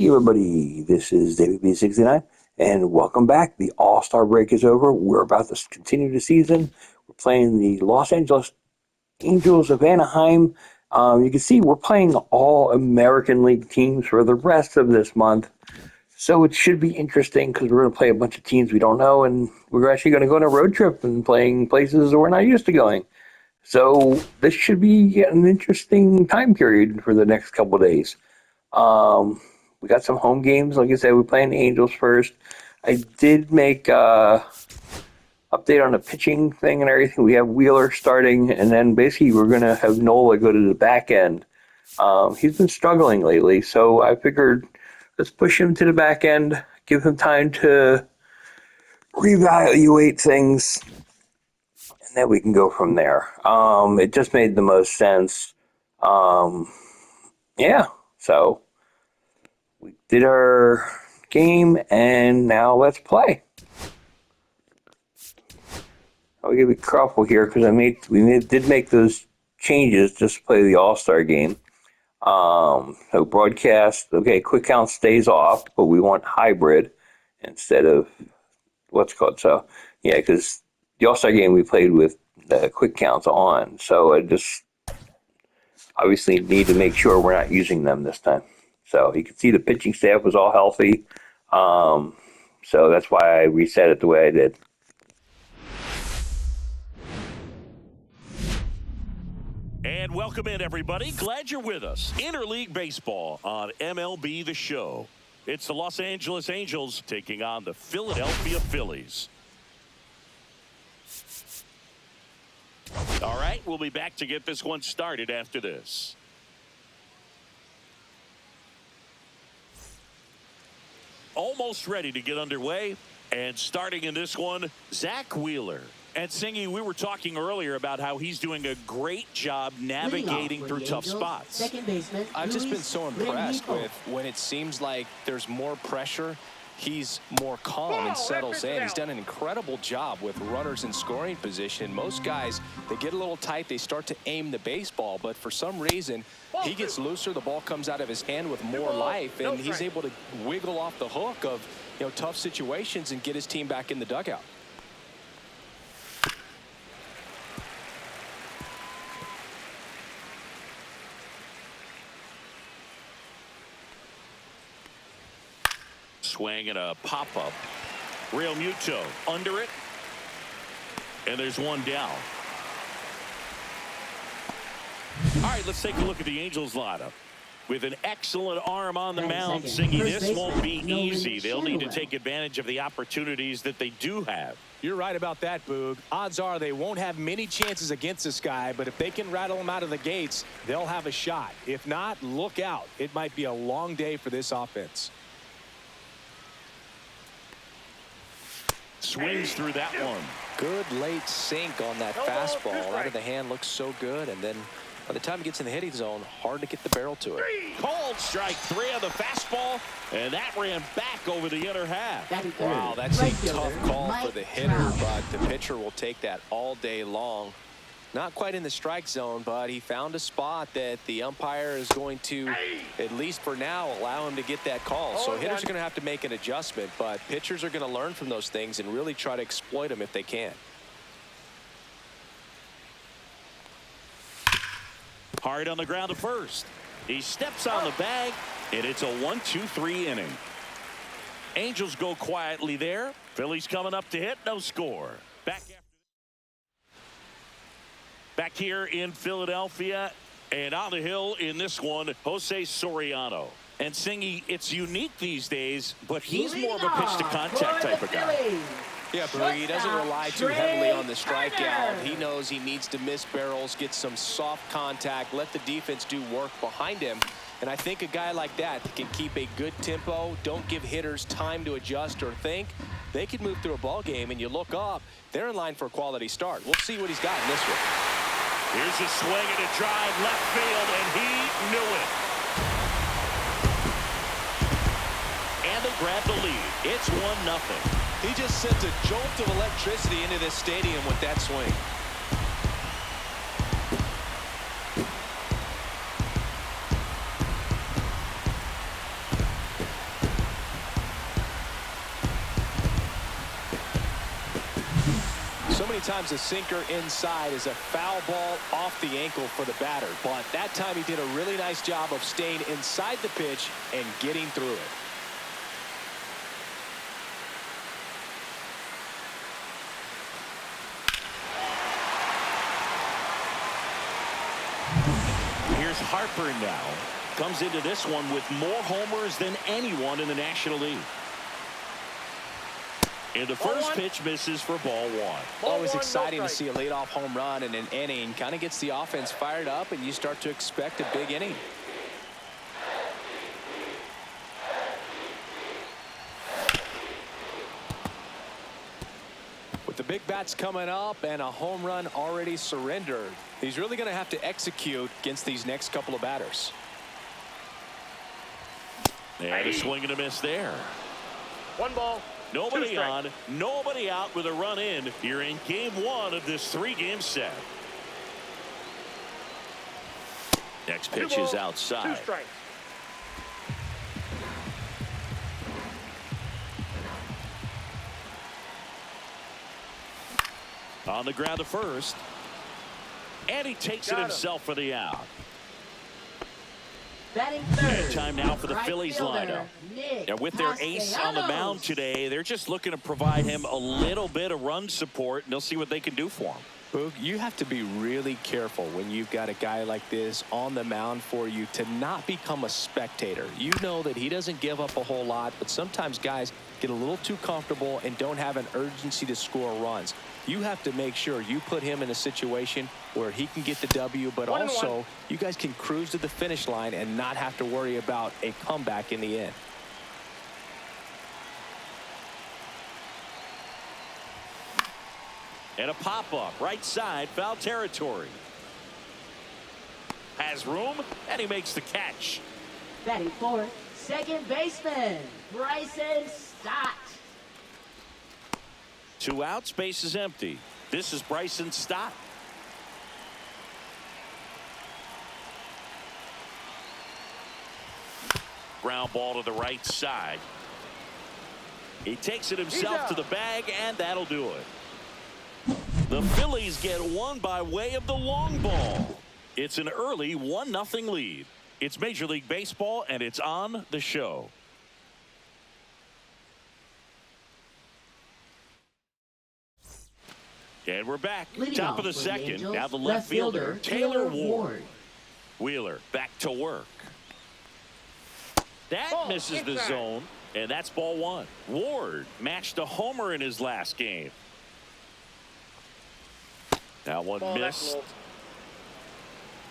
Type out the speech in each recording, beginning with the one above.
Hey everybody, this is David B69, and welcome back. The All-Star break is over. We're about to continue the season. We're playing the Los Angeles Angels of Anaheim. You can see we're playing all American League teams for the rest of this month. So it should be interesting because we're going to play a bunch of teams we don't know, and we're actually going to go on a road trip and playing places that we're not used to going. So this should be an interesting time period for the next couple of days. Um, we got some home games. Like I said, we're playing the Angels first. I did make update on the pitching thing and everything. We have Wheeler starting, and then basically we're gonna have Nola go to the back end. He's been struggling lately, so I figured let's push him to the back end, give him time to reevaluate things, and then we can go from there. It just made the most sense. Um, yeah, so we did our game, and now let's play. I'll give you a couple here because did make those changes just to play the All Star game. So broadcast, okay, quick count stays off, but we want hybrid instead of what's called. So yeah, because the All Star game we played with the quick counts on, so I just obviously need to make sure we're not using them this time. So you can see the pitching staff was all healthy. Um, so that's why I reset it the way I did. And welcome in, everybody. Glad you're with us. Interleague Baseball on MLB The Show. It's the Los Angeles Angels taking on the Philadelphia Phillies. All right, we'll be back to get this one started after this. Almost ready to get underway. And starting in this one, Zach Wheeler. And Singy, we were talking earlier about how he's doing a great job navigating through tough spots. Second baseman, I've just been so impressed with when it seems like there's more pressure, he's more calm and settles in. He's done an incredible job with runners in scoring position. Most guys, they get a little tight, they start to aim the baseball, but for some reason, he gets looser, the ball comes out of his hand with more life, and he's able to wiggle off the hook of tough situations and get his team back in the dugout. Swing and a pop-up. Real Muto under it. And there's one down. All right, let's take a look at the Angels lineup. With an excellent arm on the mound, Singy, this won't be easy. They'll need to take advantage of the opportunities that they do have. You're right about that, Boog. Odds are they won't have many chances against this guy, but if they can rattle him out of the gates, they'll have a shot. If not, look out. It might be a long day for this offense. Swings through that one. Good late sink on that fastball. Out of the hand looks so good, and then by the time it gets in the hitting zone, hard to get the barrel to it. Called strike three on the fastball, and that ran back over the inner half. Wow, that's a tough call for the hitter, but the pitcher will take that all day long. Not quite in the strike zone, but he found a spot that the umpire is going to, at least for now, allow him to get that call. So hitters are going to have to make an adjustment, but pitchers are going to learn from those things and really try to exploit them if they can. Hard on the ground to first. He steps on the bag, and it's a 1-2-3 inning. Angels go quietly there. Phillies coming up to hit, no score. Back here in Philadelphia, and on the hill in this one, Jose Soriano. And Singy, it's unique these days, but he's more of a pitch-to-contact type of guy. Yeah, but he doesn't rely too heavily on the strikeout. He knows he needs to miss barrels, get some soft contact, let the defense do work behind him. And I think a guy like that can keep a good tempo, don't give hitters time to adjust or think. They can move through a ball game, and you look up, they're in line for a quality start. We'll see what he's got in this one. Here's a swing and a drive left field, and he knew it. And they grab the lead. It's 1-0. He just sent a jolt of electricity into this stadium with that swing. many times a sinker inside is a foul ball off the ankle for the batter. But that time he did a really nice job of staying inside the pitch and getting through it. Here's Harper now. Comes into this one with more homers than anyone in the National League. And the first pitch misses for ball one. Always exciting to see a leadoff home run in an inning. Kind of gets the offense fired up, and you start to expect a big inning. With the big bats coming up and a home run already surrendered, he's really going to have to execute against these next couple of batters. And a swing and a miss there. 1 ball. Nobody on, nobody out with a run in here in game 1 of this 3-game set. Next pitch is outside. 2 strikes. On the ground to first. And he takes it himself for the out. Batting third. And time now for the Right Phillies fielder, lineup. Nick And with their ace on the mound Castellanos. today, they're just looking to provide him a little bit of run support, and they'll see what they can do for him. Boog, you have to be really careful when you've got a guy like this on the mound for you to not become a spectator. You know that he doesn't give up a whole lot, but sometimes guys get a little too comfortable and don't have an urgency to score runs. You have to make sure you put him in a situation where he can get the W, but also you guys can cruise to the finish line and not have to worry about a comeback in the end. And a pop-up, right side, foul territory. Has room, and he makes the catch. Batting fourth, second baseman, Bryson Stott. 2 outs, base is empty. This is Bryson Stott. Ground ball to the right side. He takes it himself to the bag, and that'll do it. The Phillies get one by way of the long ball. It's an early 1-0 lead. It's Major League Baseball, and it's on the show. And we're back. Leading Top off of the for second. Angels, Now the left fielder, Taylor Ward. Wheeler back to work. That misses the zone, and that's ball one. Ward matched a homer in his last game. That one missed.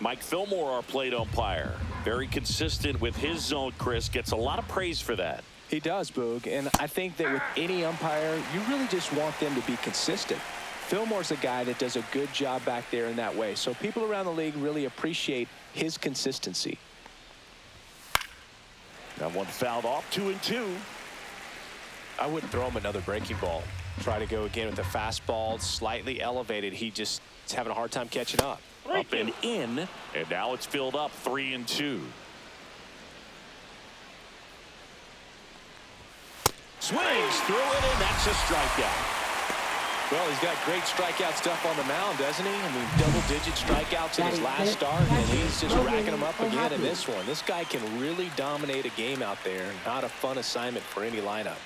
Mike Fillmore, our plate umpire, very consistent with his zone. Chris gets a lot of praise for that. He does, Boog, and I think that with any umpire, you really just want them to be consistent. Fillmore's a guy that does a good job back there in that way, so people around the league really appreciate his consistency. That one fouled off, 2-2. I wouldn't throw him another breaking ball. Try to go again with the fastball, slightly elevated. He just is having a hard time catching up. Up and in, and now it's filled up, 3-2. Swings through it, and that's a strikeout. Well, he's got great strikeout stuff on the mound, doesn't he? I mean, double-digit strikeouts in his last start, and he's just racking them up again in this one. This guy can really dominate a game out there. Not a fun assignment for any lineup.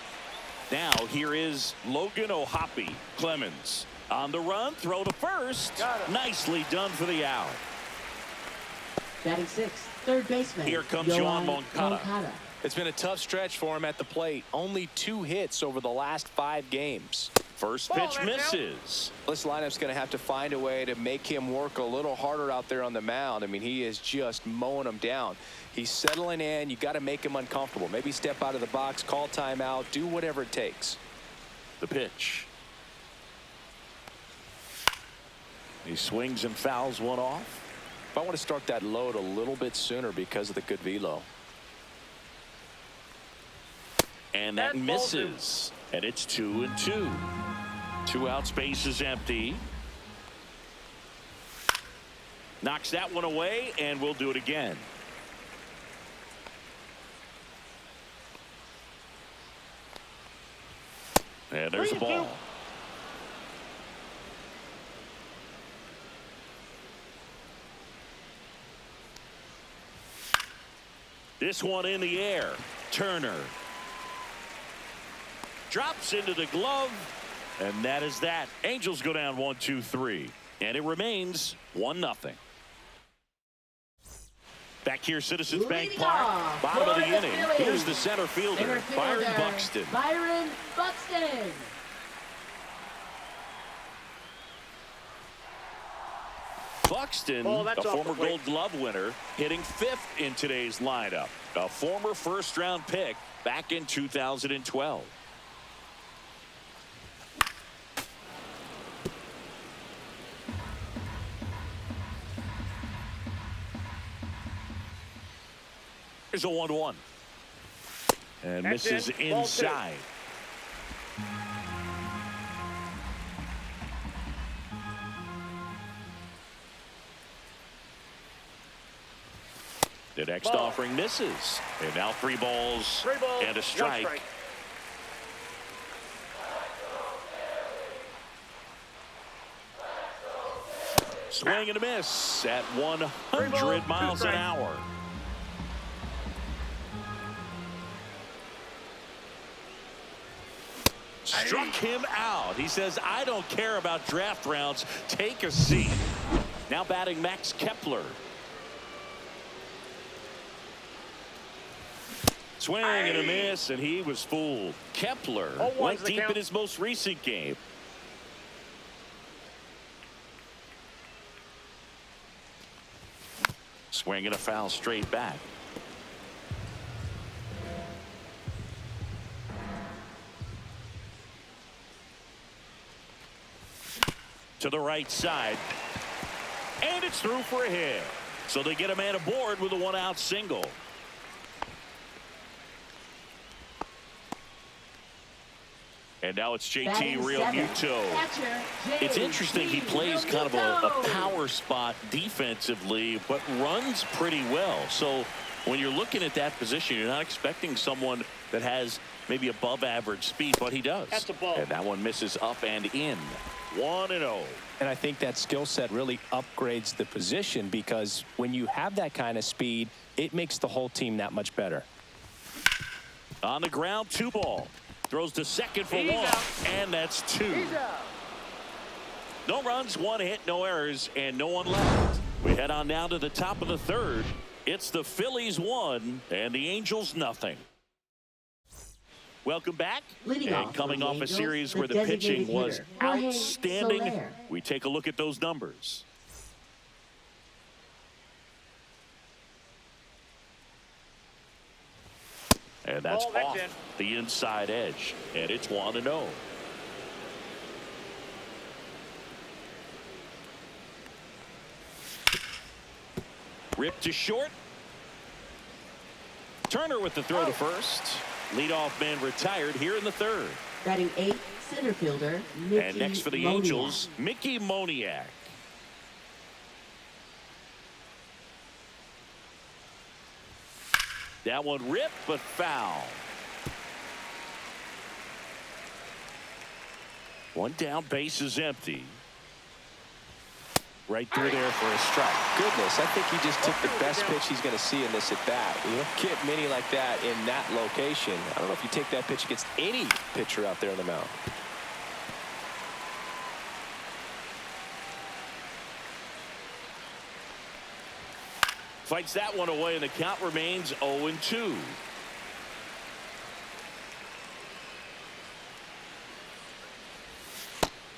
Now here is Logan O'Hoppe. Clemens on the run, throw to first. Nicely done for the out. Batting sixth, third baseman. Here comes Yohan Moncada. It's been a tough stretch for him at the plate. Only 2 hits over the last 5 games. First pitch misses. This lineup's going to have to find a way to make him work a little harder out there on the mound. I mean, he is just mowing them down. He's settling in. You got to make him uncomfortable. Maybe step out of the box, call timeout, do whatever it takes. The pitch. He swings and fouls one off. If I want to start that load a little bit sooner because of the good velo. And that misses. And it's 2-2. 2 outs, base is empty. Knocks that one away, and we'll do it again. And there's a ball. This one in the air. Turner drops into the glove, and that is that. Angels go down 1-2-3, and it remains 1-0. Back here, Citizens Bank Park, bottom of the inning. Here's the center fielder, Byron Buxton. Byron Buxton. Buxton, a former Gold Glove winner, hitting 5th in today's lineup. A former first-round pick back in 2012. Here's a 1-1. And misses inside. The next offering misses. And now 3 balls and a strike. Swing and a miss at 100 miles an hour. Struck him out. He says, I don't care about draft rounds. Take a seat. Now batting Max Kepler. Swing and a miss, and he was fooled. Kepler went deep in his most recent game. Swing and a foul straight back. To the right side. And it's through for a hit. So they get a man aboard with a 1-out single. And now it's JT Realmuto. It's interesting, he plays kind of a power spot defensively, but runs pretty well. So when you're looking at that position, you're not expecting someone that has maybe above average speed, but he does. That's a ball. And that one misses up and in. 1-0. And I think that skill set really upgrades the position, because when you have that kind of speed, it makes the whole team that much better. On the ground, 2 ball. Throws to second for 1, and that's 2. No runs, 1 hit, no errors, and no one left. We head on down to the top of the 3rd. It's the Phillies 1 and the Angels nothing. Welcome back. And coming off a series where the pitching was outstanding, we take a look at those numbers. And that's off the inside edge. And it's 1-0. Ripped to short. Turner with the throw to first. Leadoff man retired here in the 3rd. Batting 8, center fielder, Mickey And next for the Angels, Mickey Moniak. That one ripped, but foul. 1 down, base is empty. Right through there for a strike. Goodness, I think he just took the best pitch he's going to see in this at bat. You don't get many like that in that location. I don't know if you take that pitch against any pitcher out there on the mound. Fights that one away, and the count remains 0-2.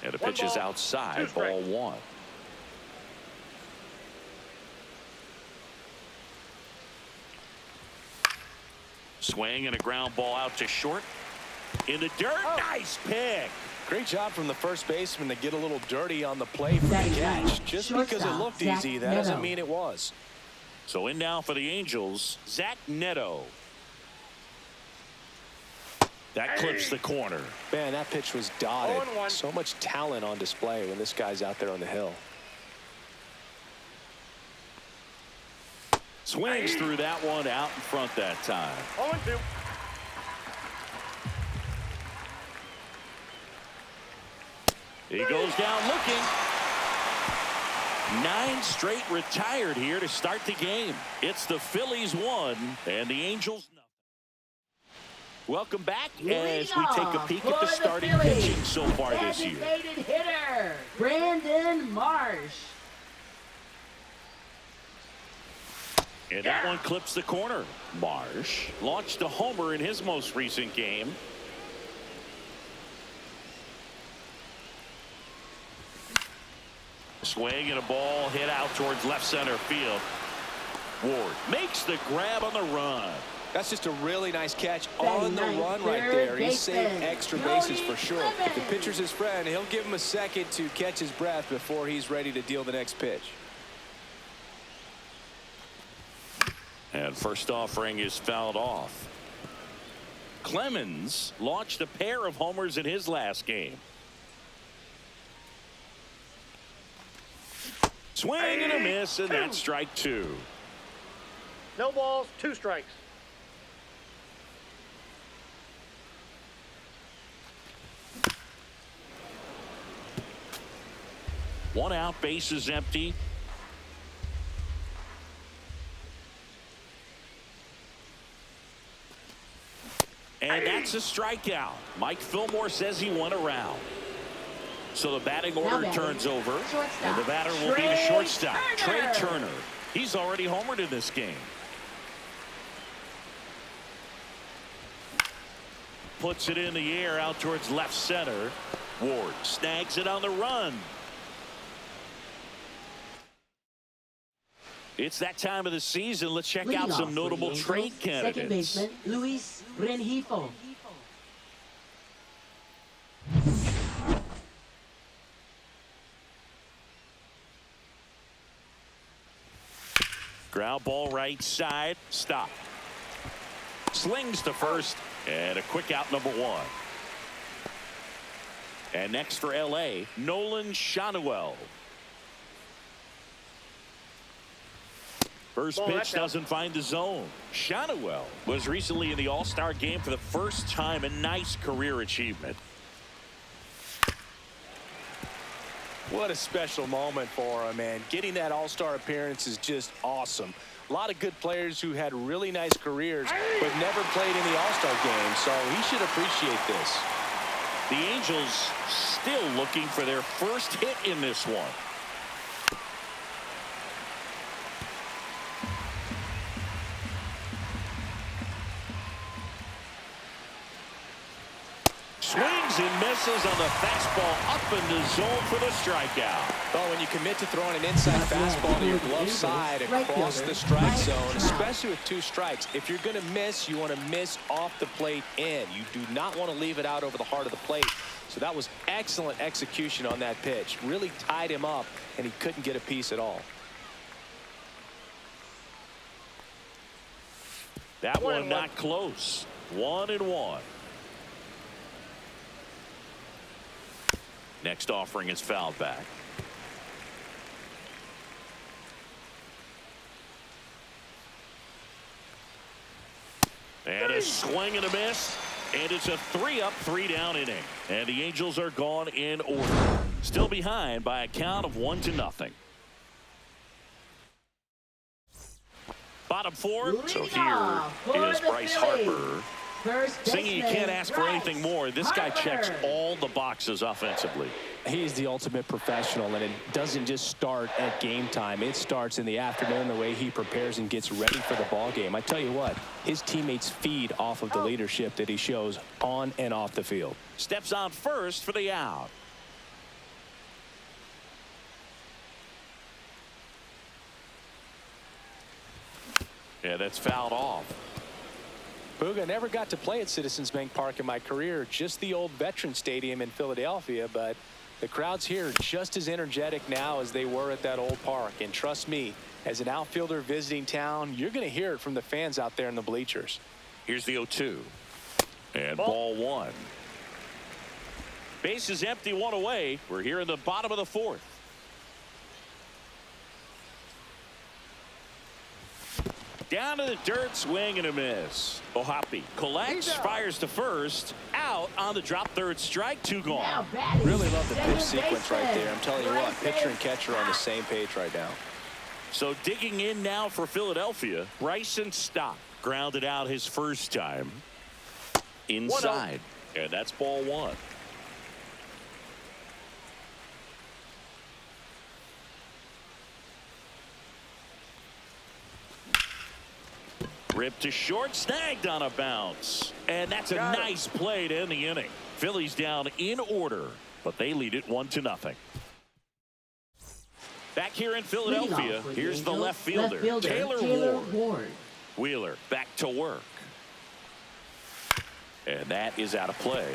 And the pitch is outside, ball 1. Swing and a ground ball out to short. In the dirt, nice pick. Great job from the first baseman to get a little dirty on the play for the catch. Just because it looked easy, that doesn't mean it was. So in now for the Angels, Zach Neto. That clips the corner. Man, that pitch was dotted. So much talent on display when this guy's out there on the hill. Swings through that one out in front that time. 0-2. He goes down looking. 9 straight retired here to start the game. It's the Phillies 1 and the Angels nothing. Welcome back as we take a peek at the starting pitching so far this year. Designated hitter, Brandon Marsh. And that one clips the corner. Marsh launched a homer in his most recent game. Swing and a ball hit out towards left center field. Ward makes the grab on the run. That's just a really nice catch on the run right there. He saved extra bases for sure. If the pitcher's his friend, he'll give him a second to catch his breath before he's ready to deal the next pitch. And first offering is fouled off. Clemens launched a pair of homers in his last game. Swing and a miss, and that's strike 2. No balls, 2 strikes. One out, base is empty. And that's a strikeout. Mike Fillmore says he went around. So the batting order turns over, and the batter will be the shortstop, Trey Turner. He's already homered in this game. Puts it in the air out towards left center. Ward snags it on the run. It's that time of the season. Let's check out some notable trade candidates. Second baseman, Luis Rengifo. Ground ball right side. Stop. Slings to first. And a quick out, number 1. And next for L.A., Nolan Schanuel. First pitch doesn't find the zone. Schanuel was recently in the All-Star game for the first time. A nice career achievement. What a special moment for him, man. Getting that All-Star appearance is just awesome. A lot of good players who had really nice careers but never played in the All-Star game, so he should appreciate this. The Angels still looking for their first hit in this one. Swings and misses on the fastball up in the zone for the strikeout. Well, when you commit to throwing an inside fastball to your glove side across the strike zone, especially with 2 strikes, if you're going to miss, you want to miss off the plate in. You do not want to leave it out over the heart of the plate. So that was excellent execution on that pitch. Really tied him up, and he couldn't get a piece at all. That one not close. 1-1. Next offering is fouled back. And a swing and a miss. And it's a 3-up, 3-down inning. And the Angels are gone in order. Still behind by a count of 1-0. Bottom 4. So here is Bryce Harper. Singy, you can't ask for anything more. This guy checks all the boxes offensively. He's the ultimate professional, and it doesn't just start at game time. It starts in the afternoon, the way he prepares and gets ready for the ball game. I tell you what, his teammates feed off of the leadership that he shows on and off the field. Steps on first for the out. Yeah, that's fouled off. Booga never got to play at Citizens Bank Park in my career, just the old Veterans Stadium in Philadelphia, but the crowds here are just as energetic now as they were at that old park. And trust me, as an outfielder visiting town, you're going to hear it from the fans out there in the bleachers. Here's the 0-2. And ball 1. Base is empty, 1 away. We're here in the bottom of the 4th. Down to the dirt, swing and a miss. Ohapi collects, fires to first, out on the drop, third strike, 2 gone. Really love the pitch sequence right there. I'm telling you what, pitcher and catcher are on the same page right now. So digging in now for Philadelphia, Bryson Stott grounded out his first time inside, and that's ball 1. Ripped to short, snagged on a bounce. And that's a nice play to end the inning. Phillies down in order, but they lead it 1-0. Back here in Philadelphia, here's the left fielder, Taylor Ward. Wheeler back to work. And that is out of play.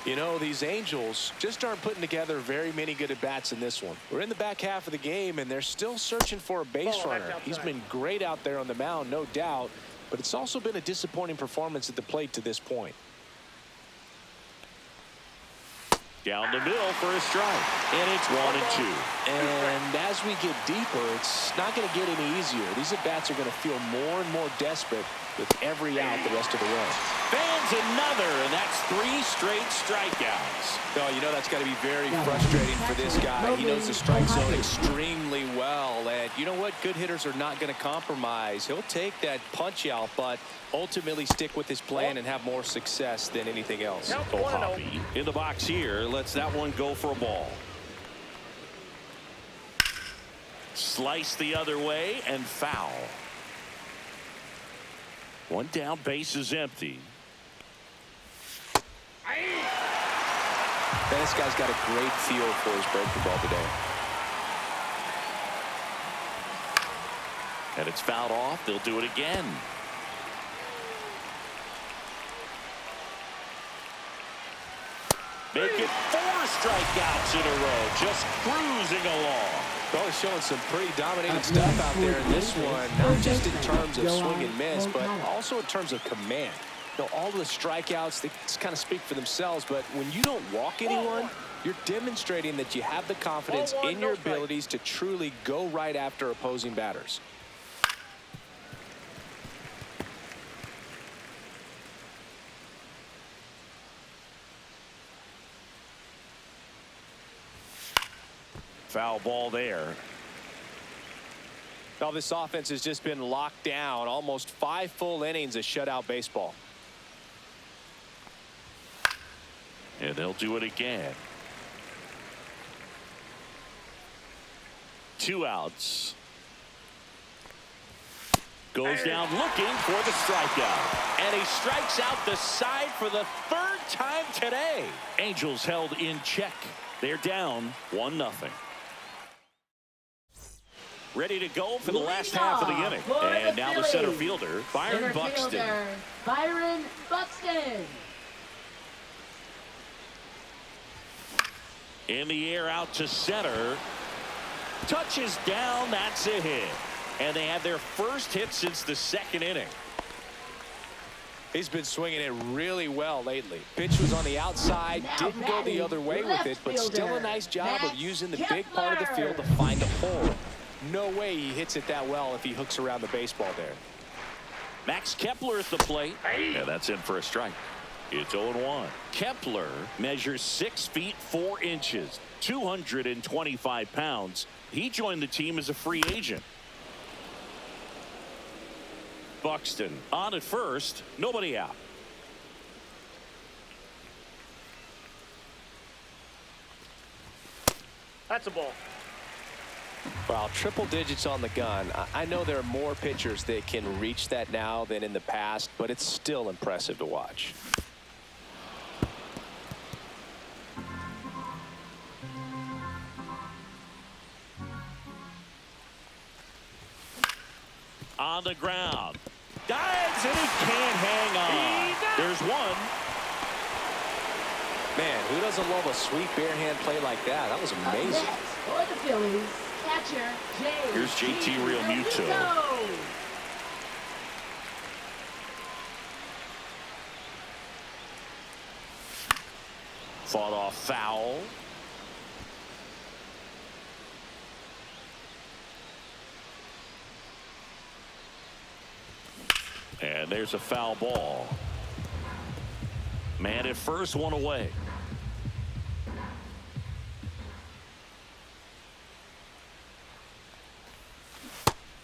You know, these Angels just aren't putting together very many good at-bats in this one. We're in the back half of the game, and they're still searching for a base runner. He's been great out there on the mound, no doubt, but it's also been a disappointing performance at the plate to this point. Down the middle for a strike, and it's 1-2. And as we get deeper, it's not going to get any easier. These at-bats are going to feel more and more desperate with every out the rest of the way. Fans another, and that's 3 straight strikeouts. Oh, you know that's got to be very frustrating for this guy. He knows the strike zone extremely well, and you know what? Good hitters are not going to compromise. He'll take that punch out, but ultimately stick with his plan and have more success than anything else. Ohapi in the box here lets that one go for a ball. Slice the other way and foul. 1 down, base is empty. This guy's got a great feel for his breaking ball today. And it's fouled off. They'll do it again. Make it 4 strikeouts in a row, just cruising along. Well, he's showing some pretty dominating stuff out there in this one, not just in terms of swing and miss, but also in terms of command. You know, all of the strikeouts, they just kind of speak for themselves, but when you don't walk anyone, you're demonstrating that you have the confidence in your abilities to truly go right after opposing batters. Foul ball there. Now this offense has just been locked down. Almost 5 full innings of shutout baseball. And they'll do it again. 2 outs. Goes down looking for the strikeout. And he strikes out the side for the 3rd time today. Angels held in check. They're down 1-0. Ready to go for the last half of the inning. And now the center fielder, Byron Buxton. Byron Buxton. In the air out to center. Touches down. That's a hit. And they had their first hit since the 2nd inning. He's been swinging it really well lately. Pitch was on the outside, didn't go the other way with it, but still a nice job of using the big part of the field to find a hole. No way he hits it that well if he hooks around the baseball there. Max Kepler at the plate. Yeah, that's in for a strike. It's 0-1. Kepler measures 6 feet 4 inches, 225 pounds. He joined the team as a free agent. Buxton on at first, nobody out. That's a ball. Well, triple digits on the gun. I know there are more pitchers that can reach that now than in the past, but it's still impressive to watch. On the ground. Dives and he can't hang on. There's one. Man, who doesn't love a sweet bare hand play like that? That was amazing. For the Phillies, catcher J. Here's JT Realmuto. Fought off foul. And there's a foul ball. Man at first, one away.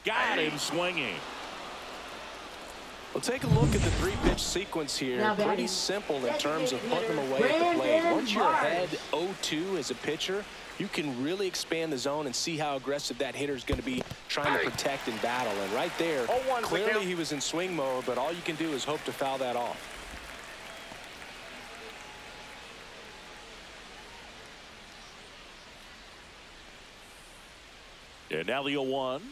Got him swinging. Well, take a look at the three-pitch sequence here. Now, Pretty batting, simple in terms of putting them away Brandon at the plate. Once you're Marsh. ahead 0-2 as a pitcher, you can really expand the zone and see how aggressive that hitter is going to be trying to protect and battle. And right there, 0-1 clearly he was in swing mode, but all you can do is hope to foul that off. And now the 0-1.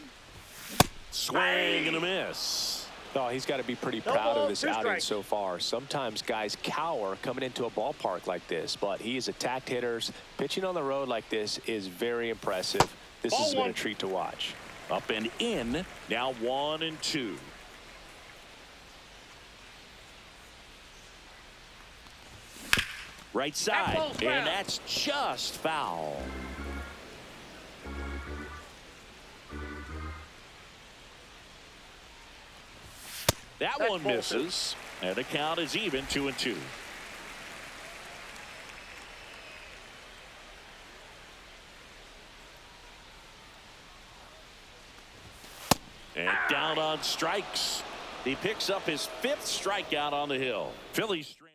Swing and a miss. Oh, he's got to be pretty No proud ball, of his 2 outing strikes. so far. Sometimes guys cower coming into a ballpark like this, but he has attacked hitters. Pitching on the road like this is very impressive. This Ball has been a 1. treat to watch. Up and in. Now 1-2. Right side. ball's foul. And that's just foul. That That's one ball 2. misses. And the count is even 2-2. And down on strikes. He picks up his 5th strikeout on the hill. Phillies strand.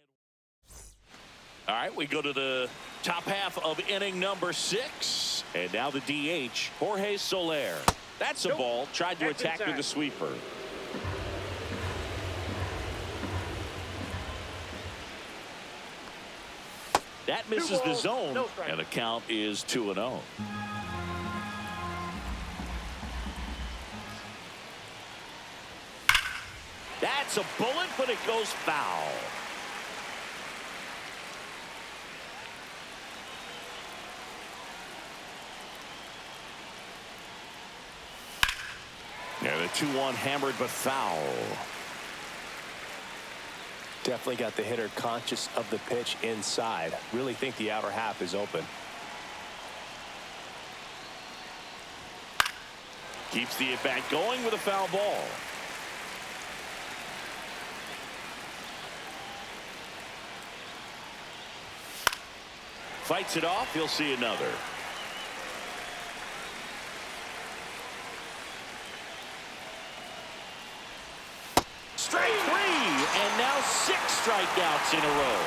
All right, we go to the top half of inning number 6. And now the DH, Jorge Soler. That's a Nope. ball. Tried to That's attack with inside. the sweeper. That misses the balls, zone. no strike. And the count is 2-0. That's a bullet, but it goes foul. And the 2-1 hammered but foul. Definitely got the hitter conscious of the pitch inside. Really think the outer half is open. Keeps the at-bat going with a foul ball. Fights it off. He'll see another. Strike 3, and now 6 strikeouts in a row.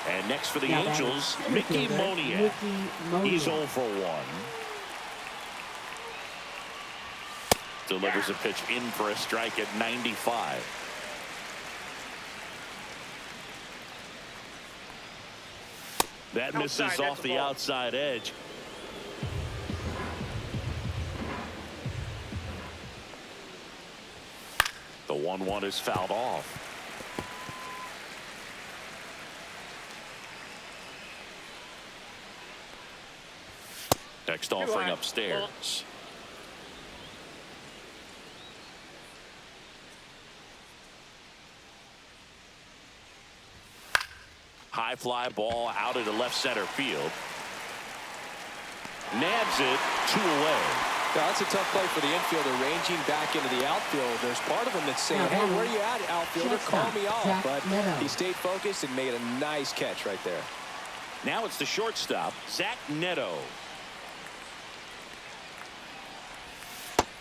And next for the Now Angels, batting, Mickey infielder, Moniak. Mickey He's Moniak. 0 for 1. Delivers a pitch in for a strike at 95. That misses Outside, that's off a the ball. outside edge. The 1-1 is fouled off. Next offering high. upstairs. High fly ball out into left center field. Nabs it 2 away. Now, that's a tough play for the infielder, ranging back into the outfield. There's part of him that's saying, Now, hey, where are you at, outfielder? Call shortstop, me off. Zach But Neto. he stayed focused and made a nice catch right there. Now it's the shortstop, Zach Neto.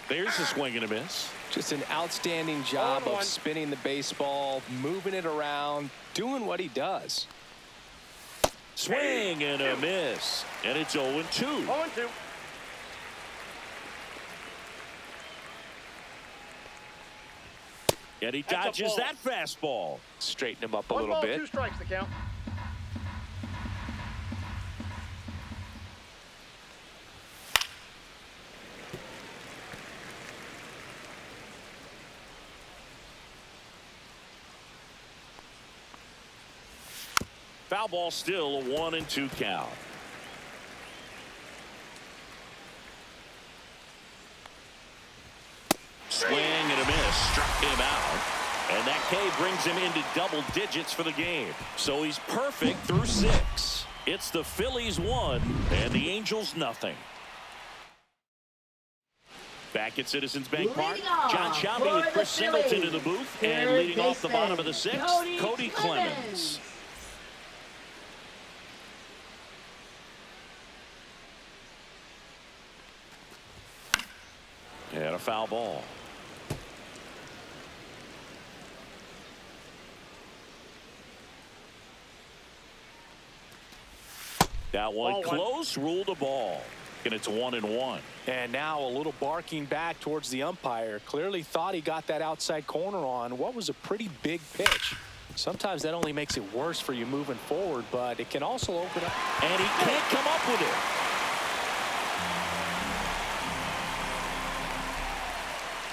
There's a swing and a miss. Just an outstanding job 0-1. of spinning the baseball, moving it around, doing what he does. Swing and a miss. And it's 0-2. 0-2. And he That's a dodges ball. that fastball. Straighten him up a 1 little ball, bit. 2 strikes the count. Foul ball, still a 1-2 count. Swing and a miss. Struck him out. And that K brings him into double digits for the game. So he's perfect through 6. It's the Phillies 1 and the Angels nothing. Back at Citizens Bank Park, Leading off John Shelby for with the Chris Singleton in the Phillies, booth, and third leading off the baseman, bottom of the sixth, Cody Clemens. And a foul ball. That one close, ruled a ball. And it's 1-1. And now a little barking back towards the umpire. Clearly thought he got that outside corner on what was a pretty big pitch. Sometimes that only makes it worse for you moving forward, but it can also open up. And he can't come up with it.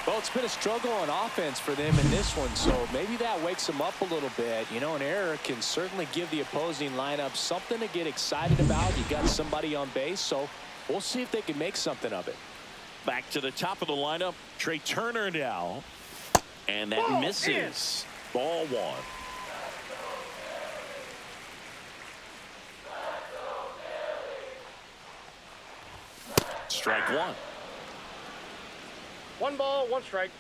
Well, it's been a struggle on offense for them in this one, so maybe that wakes them up a little bit. You know, an error can certainly give the opposing lineup something to get excited about. You got somebody on base, so we'll see if they can make something of it. Back to the top of the lineup, Trey Turner now. And that misses. Ball one. Strike one. 1 ball, 1 strike.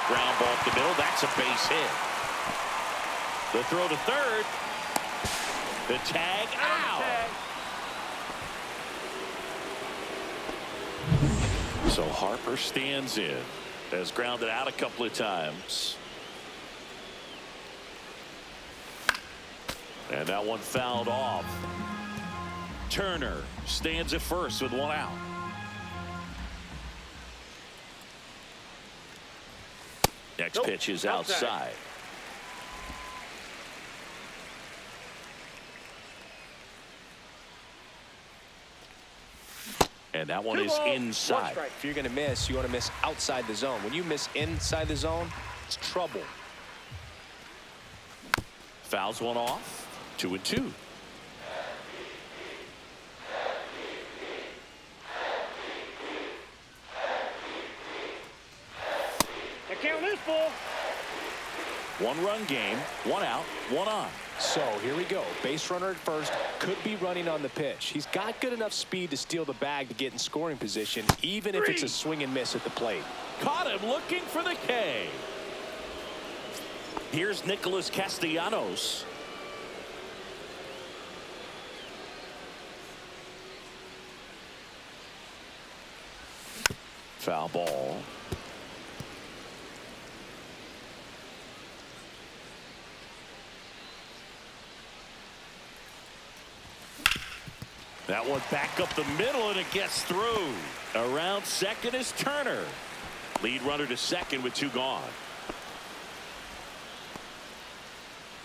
Ground ball up the middle. That's a base hit. The throw to third. The tag out. So Harper stands in. Has grounded out a couple of times. And that one fouled off. Turner stands at first with 1 out. Next pitch is outside. And that one is inside. If you're going to miss, you want to miss outside the zone. When you miss inside the zone, it's trouble. Fouls one off. 2-2. The count is full. 1-run game, 1 out, 1 on. So here we go. Base runner at first, could be running on the pitch. He's got good enough speed to steal the bag to get in scoring position, even if it's a swing and miss at the plate. Caught him looking for the K. Here's Nicholas Castellanos. Foul ball. That one back up the middle, and it gets through. Around second is Turner. Lead runner to second with 2 gone.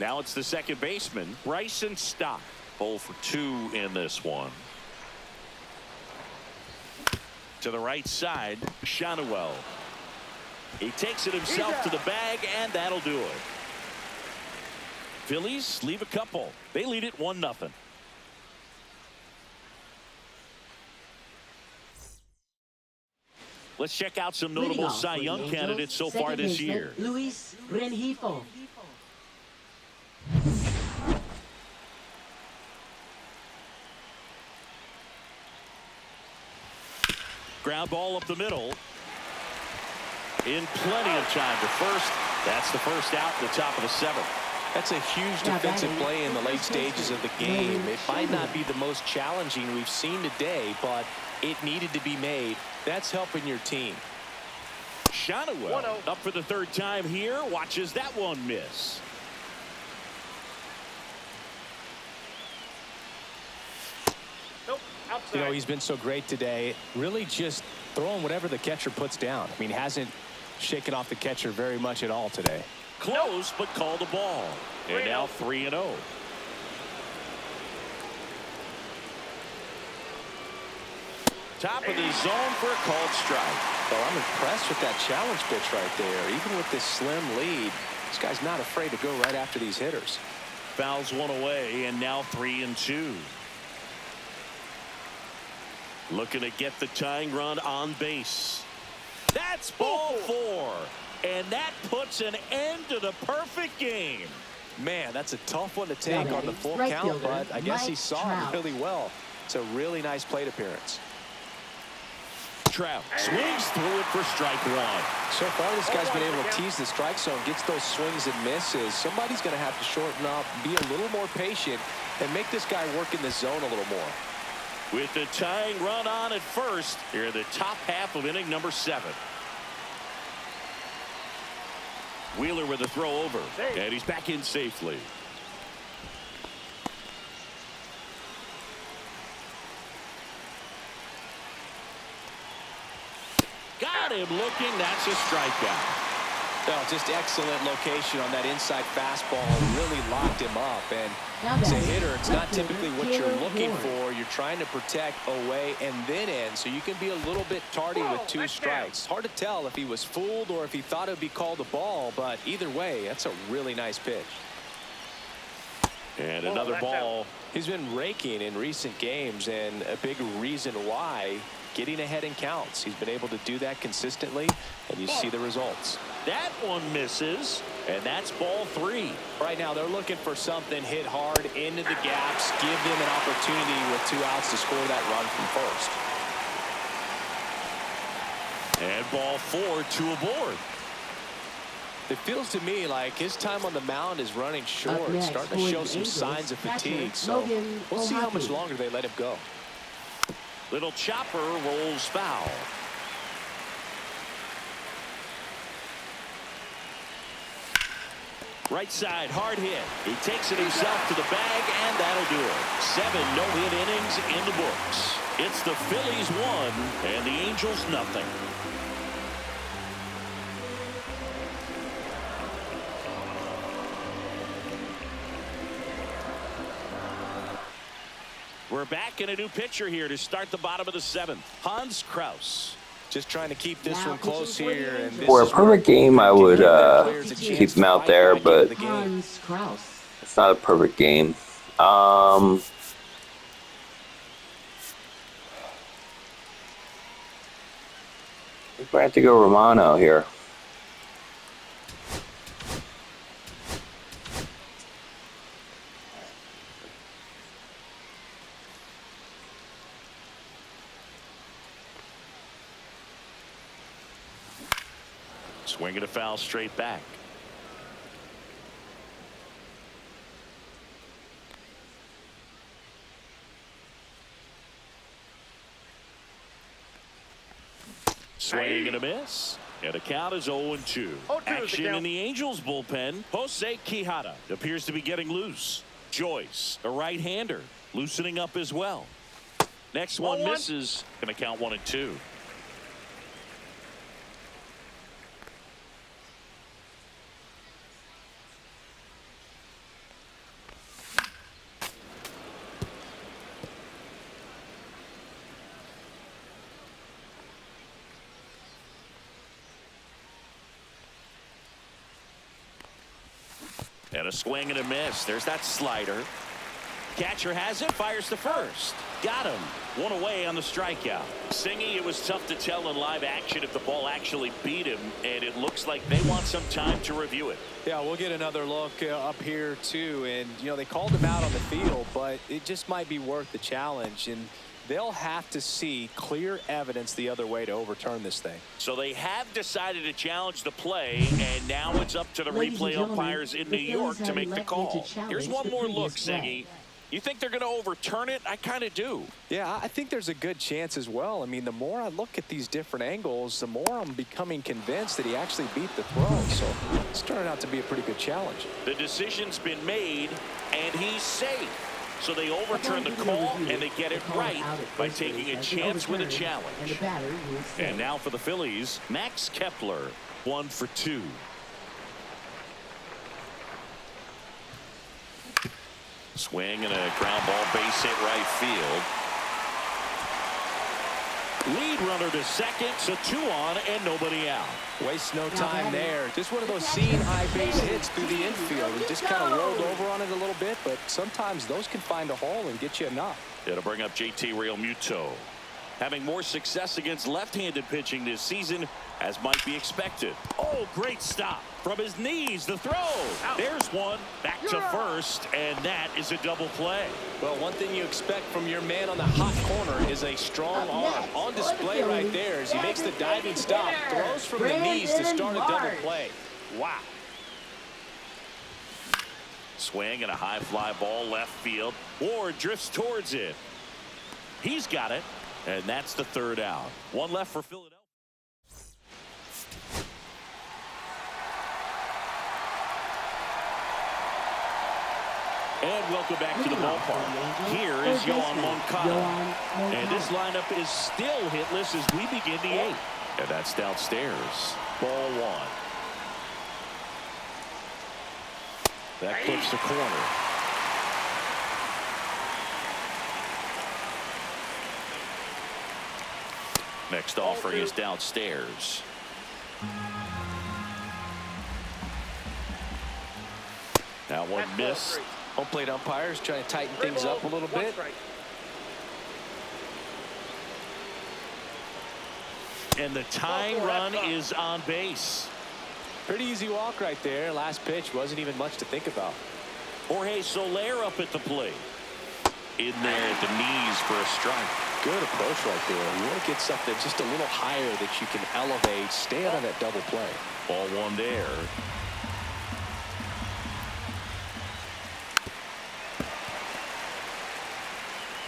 Now it's the second baseman, Bryson Stott. 0 for 2 in this one. To the right side, Shanuel. He takes it himself to the bag, and that'll do it. Phillies leave a couple. They lead it 1-0. Let's check out some notable Cy Young candidates so far this year. Luis Rengifo. Ground ball up the middle. In plenty of time to first. That's the first out in the top of the 7th. That's a huge defensive play in the late stages of the game. It might not be the most challenging we've seen today, but it needed to be made. That's helping your team. Shanuel up for the 3rd time here. Watches that one miss. Nope, outside. You know, he's been so great today. Really just throwing whatever the catcher puts down. I mean, hasn't shaken off the catcher very much at all today. Close, but called a ball. And now 3-0. Top of the zone for a called strike. Well, I'm impressed with that challenge pitch right there. Even with this slim lead, this guy's not afraid to go right after these hitters. Fouls one away, and now 3-2. Looking to get the tying run on base. That's ball 4. And that puts an end to the perfect game. Man, that's a tough one to take on the full count, but I guess he saw it really well. It's a really nice plate appearance. Trout swings through it for strike one. So far, this guy's been able to tease the strike zone, gets those swings and misses. Somebody's going to have to shorten up, be a little more patient, and make this guy work in the zone a little more. With the tying run on at first, here in the top half of inning number 7. Wheeler with a throw over, and he's back in safely. Got him looking. That's a strikeout. Oh, just excellent location on that inside fastball. Really locked him up. And as a hitter, it's not typically what you're looking for. You're trying to protect away and then in, so you can be a little bit tardy with 2 strikes. Hard to tell if he was fooled or if he thought it would be called a ball, but either way, that's a really nice pitch. And another ball. He's been raking in recent games, and a big reason why, getting ahead in counts. He's been able to do that consistently, and you see the results. That one misses, and that's ball 3. Right now, they're looking for something hit hard into the gaps, give them an opportunity with 2 outs to score that run from first. And ball 4, 2 aboard. It feels to me like his time on the mound is running short, starting to show some signs of fatigue. So we'll see how much longer they let him go. Little chopper rolls foul. Right side, hard hit. He takes it himself to the bag, and that'll do it. 7 no-hit innings in the books. It's the Phillies 1 and the Angels nothing. We're back in a new pitcher here to start the bottom of the 7th. Hans Kraus. Just trying to keep this one close here. And For a perfect game, I would keep him out there, but it's not a perfect game. We're going to have to go Romano here. Swinging a foul straight back. Swing and a miss. And the count is 0-2. Action in the Angels bullpen. Jose Quijada appears to be getting loose. Joyce, a right-hander, loosening up as well. Next one misses. Going to count 1-2. And a swing and a miss. There's that slider. Catcher has it, fires to first. Got him. 1 away on the strikeout. Singy, it was tough to tell in live action if the ball actually beat him, and it looks like they want some time to review it. Yeah, we'll get another look up here too. And you know, they called him out on the field, but it just might be worth the challenge, and they'll have to see clear evidence the other way to overturn this thing. So they have decided to challenge the play, and now it's up to the replay umpires in New York to make the call. Here's one more look, Singy. You think they're going to overturn it? I kind of do. Yeah, I think there's a good chance as well. I mean, the more I look at these different angles, the more I'm becoming convinced that he actually beat the throw. So it's turning out to be a pretty good challenge. The decision's been made, and he's safe. So they overturn the call, and they get it right by taking a chance with a challenge. And now for the Phillies, Max Kepler, 1 for 2. Swing and a ground ball, base hit right field. Lead runner to second, so 2 on and nobody out. Waste no time there. Just one of those seeing high base hits through the infield. He just kind of rolled over on it a little bit, but sometimes those can find a hole and get you enough. It'll bring up JT Realmuto. having more success against left-handed pitching this season, as might be expected. Oh, great stop. From his knees, the throw. There's one. Back to first, and that is a double play. Well, one thing you expect from your man on the hot corner is a strong arm. On display right there as he makes the diving stop, throws from the knees to start a double play. Wow. Swing and a high fly ball left field. Ward drifts towards it. He's got it, and that's the third out. One left for Philadelphia. And welcome back to the ballpark. Here is Yohan Moncada. And this lineup is still hitless as we begin the eighth. And that's downstairs. Ball one. That clips the corner. Next offering is downstairs. That one missed. Home plate umpires trying to tighten things up a little bit. And the tying run is on base. Pretty easy walk right there. Last pitch wasn't even much to think about. Jorge Soler up at the plate. In there at the knees for a strike. Good approach right there. You want to get something just a little higher that you can elevate. Stay out of that double play. Ball one there.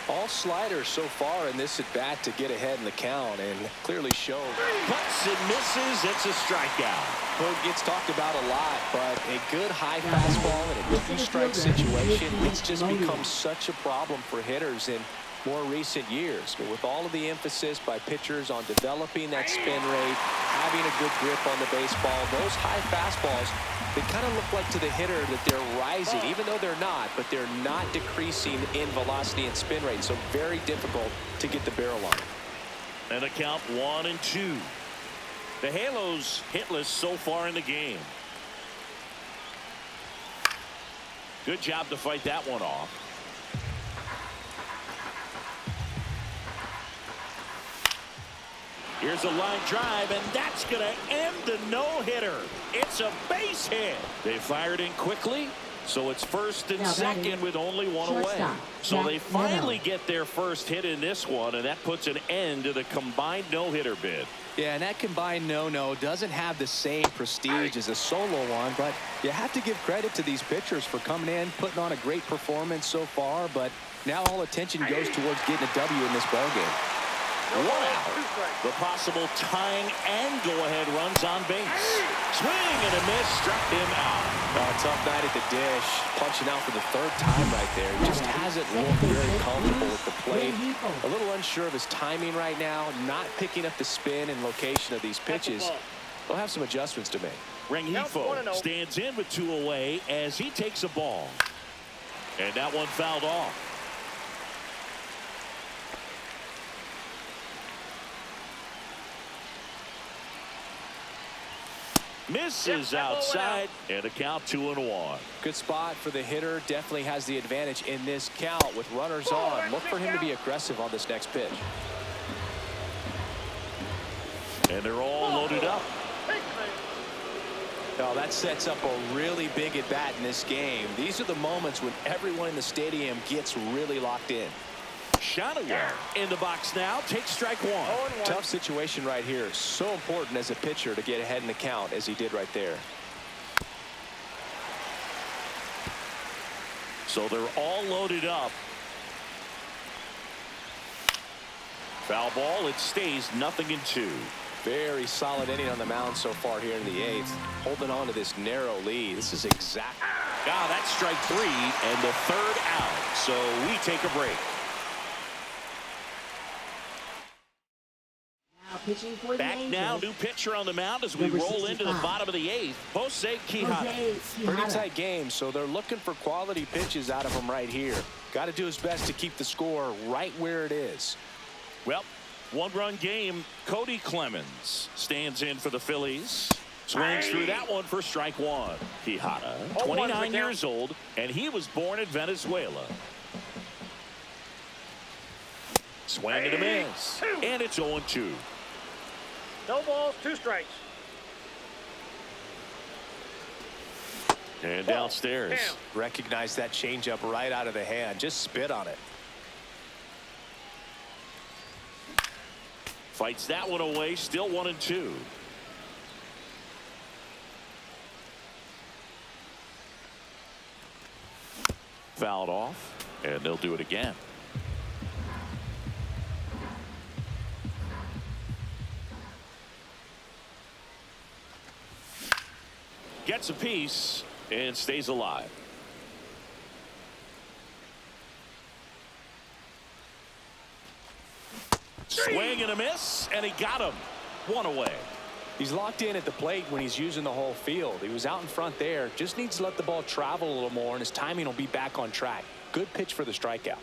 All sliders so far in this at bat to get ahead in the count, and clearly shows. Cuts and misses. It's a strikeout. Well, it gets talked about a lot, but a good high fastball in a two-strike situation, it's just become such a problem for hitters in more recent years. But with all of the emphasis by pitchers on developing that spin rate, having a good grip on the baseball, those high fastballs, they kind of look like to the hitter that they're rising, even though they're not, but they're not decreasing in velocity and spin rate. So very difficult to get the barrel on. And a count 1-2. The Halos hitless so far in the game. Good job to fight that one off. Here's a line drive, and that's going to end the no-hitter. It's a base hit. They fired in quickly, so it's first and second with only one away. So they finally get their first hit in this one, and that puts an end to the combined no-hitter bid. Yeah, and that combined no-no doesn't have the same prestige as a solo one, but you have to give credit to these pitchers for coming in, putting on a great performance so far, but now all attention goes towards getting a W in this ballgame. One out. The possible tying and go-ahead runs on base. Swing and a miss, struck him out. Tough night at the dish, punching out for the third time right there. He just hasn't looked very comfortable with the plate. A little unsure of his timing right now, not picking up the spin and location of these pitches. They'll have some adjustments to make. Rengifo stands in with two away as he takes a ball. And that one fouled off. Misses outside, and a count 2-1. Good spot for the hitter. Definitely has the advantage in this count with runners on. Look for him to be aggressive on this next pitch. And they're all loaded up. Oh, that sets up a really big at bat in this game. These are the moments when everyone in the stadium gets really locked in. Shonaway in the box now. Takes strike one. Tough situation right here. So important as a pitcher to get ahead in the count as he did right there. So they're all loaded up. Foul ball. It stays 0-2. Very solid inning on the mound so far here in the eighth. Holding on to this narrow lead. This is exactly. That's strike three and the third out. So we take a break. Back now, new pitcher on the mound as we roll into the bottom of the eighth. Jose Quijada. Pretty tight game, so they're looking for quality pitches out of him right here. Got to do his best to keep the score right where it is. Well, one-run game. Cody Clemens stands in for the Phillies. Swings through that one for strike one. Quijada, 29 years old, and he was born in Venezuela. Swing and a miss. it's 0-2. No balls, 2 strikes. And downstairs. Down. Recognize that changeup right out of the hand. Just spit on it. Fights that one away. Still 1-2. Fouled off, and they'll do it again. Gets a piece and stays alive. Swing and a miss, and he got him. One away. He's locked in at the plate when he's using the whole field. He was out in front there. Just needs to let the ball travel a little more, and his timing will be back on track. Good pitch for the strikeout.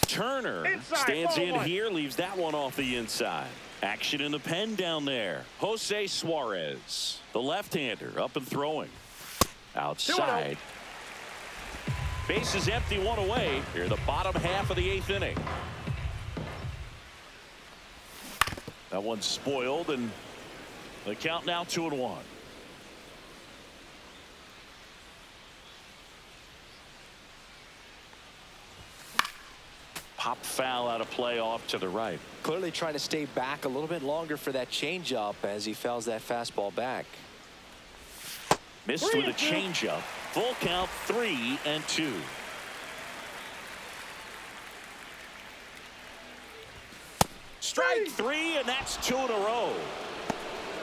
Turner Inside, stands ball in one. here, leaves that one off the inside. Action in the pen down there. Jose Suarez, the left-hander, up and throwing. Outside. Base is empty, one away. Here in the bottom half of the 8th inning. That one's spoiled, and the count now 2-1. Pop foul out of play off to the right. Clearly trying to stay back a little bit longer for that changeup as he fouls that fastball back. Missed with a changeup. Full count, 3-2. Strike 3, and that's 2 in a row.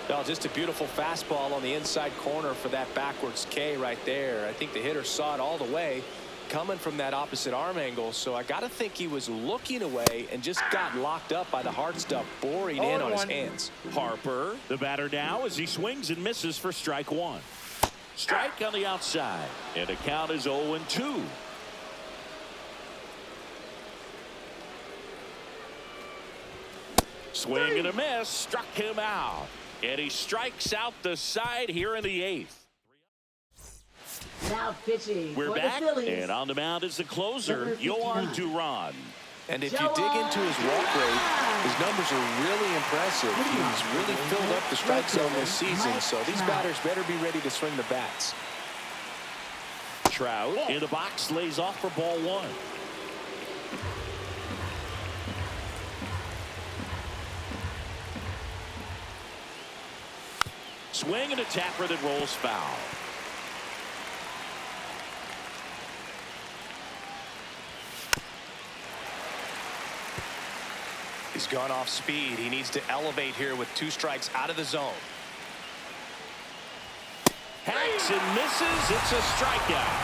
Well, just a beautiful fastball on the inside corner for that backwards K right there. I think the hitter saw it all the way coming from that opposite arm angle, so I got to think he was looking away and just got locked up by the hard stuff boring in on his hands. Harper, the batter now, as he swings and misses for strike 1. Strike on the outside, and the count is 0-2. Swing and a miss, struck him out, and he strikes out the side here in the 8th. Now pitching We're for back, the Phillies. and on the mound is the closer, Number 59. Yohan Duran. And if you dig into his walk rate, his numbers are really impressive. He's really filled up the strike zone this season, so these batters better be ready to swing the bats. Trout in the box, lays off for ball 1. Swing and a tapper that rolls foul. He's gone off speed. He needs to elevate here with 2 strikes out of the zone. Hacks and misses. It's a strikeout.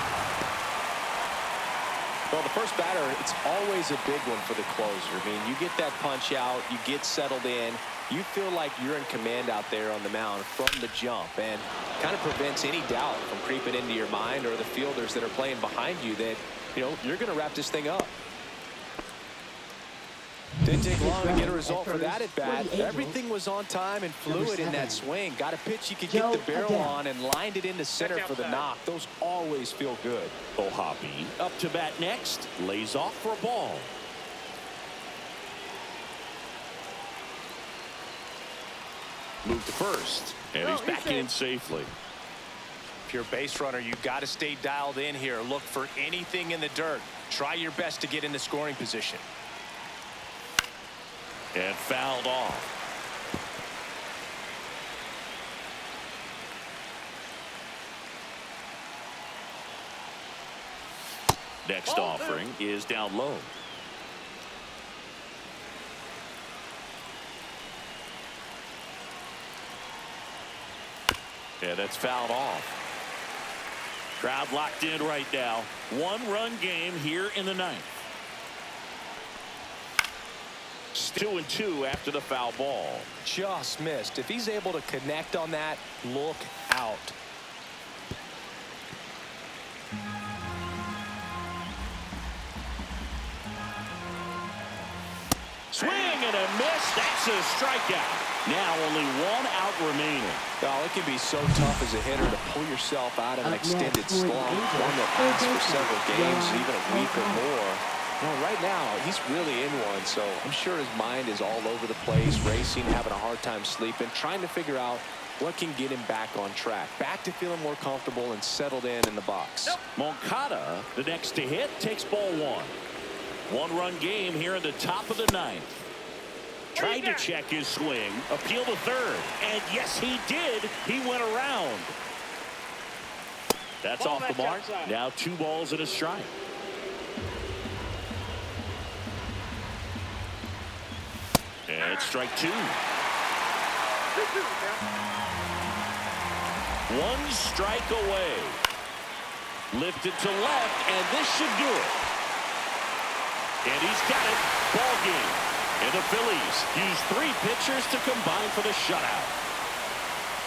Well, the first batter, it's always a big one for the closer. I mean, you get that punch out, you get settled in, you feel like you're in command out there on the mound from the jump, and kind of prevents any doubt from creeping into your mind or the fielders that are playing behind you that, you know, you're going to wrap this thing up. Didn't take long to get a result for that at bat. Everything was on time and fluid in that swing. Got a pitch you could get the barrel on and lined it into center for the knock. Those always feel good. Ohapi up to bat next. Lays off for a ball. Move to first, and he's back in safely. If you're a base runner, you've got to stay dialed in here. Look for anything in the dirt. Try your best to get in the scoring position. And fouled off. Next offering is down low. Yeah, that's fouled off. Crowd locked in right now. 1-run game here in the 9th. 2-2 after the foul ball. Just missed. If he's able to connect on that, look out. Swing and a miss. That's a strikeout. Now only 1 out remaining. Oh, it can be so tough as a hitter to pull yourself out of an extended slump, one that lasts for several games, even a week or more. Well, right now, he's really in one, so I'm sure his mind is all over the place, racing, having a hard time sleeping, trying to figure out what can get him back on track, back to feeling more comfortable and settled in the box. Moncada, the next to hit, takes ball one. One-run game here in the top of the ninth. Trying to check his swing, appeal to third, and yes, he did. He went around. That's off the mark. Now 2 balls and a strike. And strike 2. 1 strike away. Lifted to left, and this should do it. And he's got it. Ball game. And the Phillies use 3 pitchers to combine for the shutout.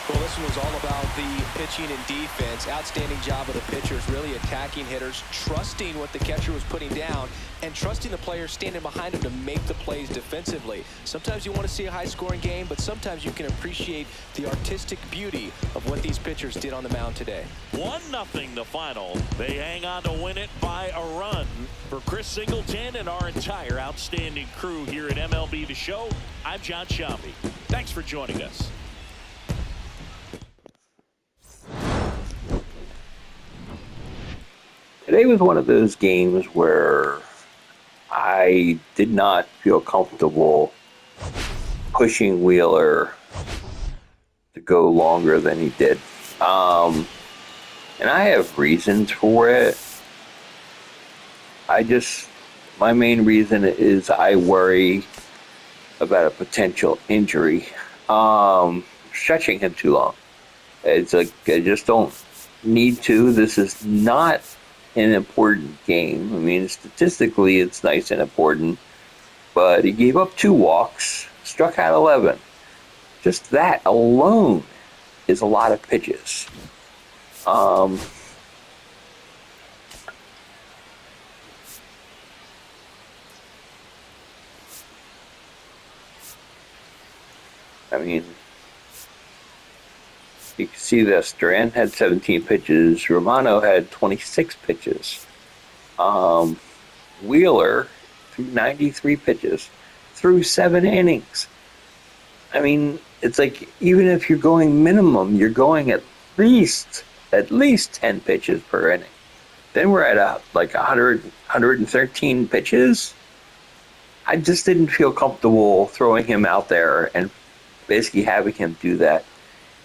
Well, this one was all about the pitching and defense. Outstanding job of the pitchers, really attacking hitters, trusting what the catcher was putting down, and trusting the players standing behind him to make the plays defensively. Sometimes you want to see a high-scoring game, but sometimes you can appreciate the artistic beauty of what these pitchers did on the mound today. 1-0 the final. They hang on to win it by a run. For Chris Singleton and our entire outstanding crew here at MLB The Show, I'm John Shambi. Thanks for joining us. Today was one of those games where I did not feel comfortable pushing Wheeler to go longer than he did. And I have reasons for it. My main reason is I worry about a potential injury. Stretching him too long. It's like, I just don't need to. This is not an important game. I mean, statistically, it's nice and important, but he gave up 2 walks, struck out 11. Just that alone is a lot of pitches. I mean, you can see this. Duran had 17 pitches. Romano had 26 pitches. Wheeler threw 93 pitches through 7 innings. I mean, it's like, even if you're going minimum, you're going at least 10 pitches per inning. Then we're at like 113 pitches. I just didn't feel comfortable throwing him out there and basically having him do that.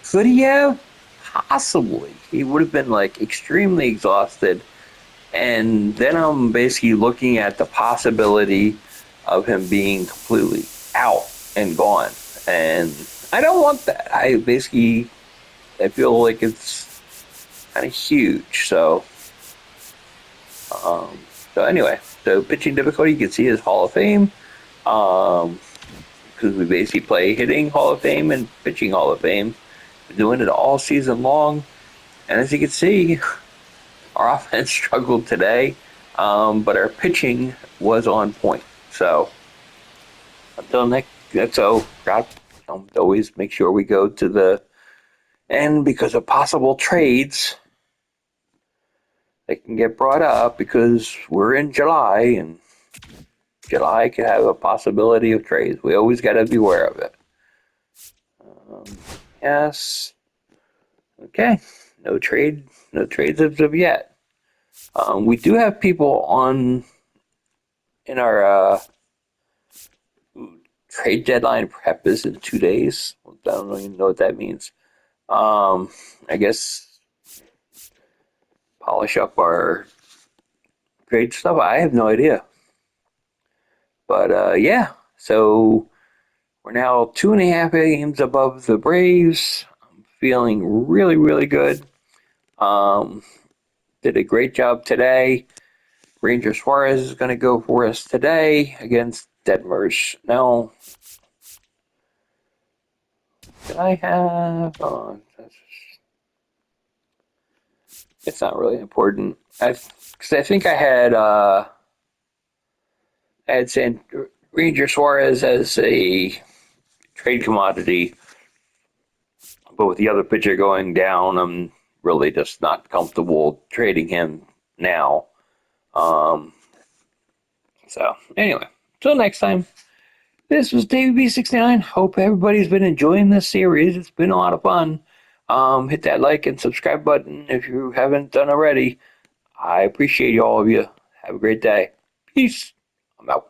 Could he have? Possibly. He would have been like extremely exhausted. And then I'm basically looking at the possibility of him being completely out and gone. And I don't want that. I feel like it's kind of huge. So anyway, so pitching difficulty, you can see is Hall of Fame. Because we basically play hitting Hall of Fame and pitching Hall of Fame. We're doing it all season long. And as you can see, our offense struggled today, but our pitching was on point. So until next, always make sure we go to the end because of possible trades. They can get brought up because we're in July, and July could have a possibility of trades. We always got to be aware of it. Yes. Okay. No trades as of yet. We do have people in our trade deadline prep is in 2 days. I don't even know what that means. I guess polish up our trade stuff. I have no idea. But yeah, so we're now 2.5 games above the Braves. I'm feeling really, really good. Did a great job today. Ranger Suarez is going to go for us today against Detmers. Now, did I have? It's not really important. Because I think I had Ranger Suarez as a trade commodity, but with the other pitcher going down, I'm really just not comfortable trading him now. So, anyway, till next time, this was DVB69. Hope everybody's been enjoying this series. It's been a lot of fun. Hit that like and subscribe button if you haven't done already. I appreciate all of you. Have a great day. Peace. I'm out.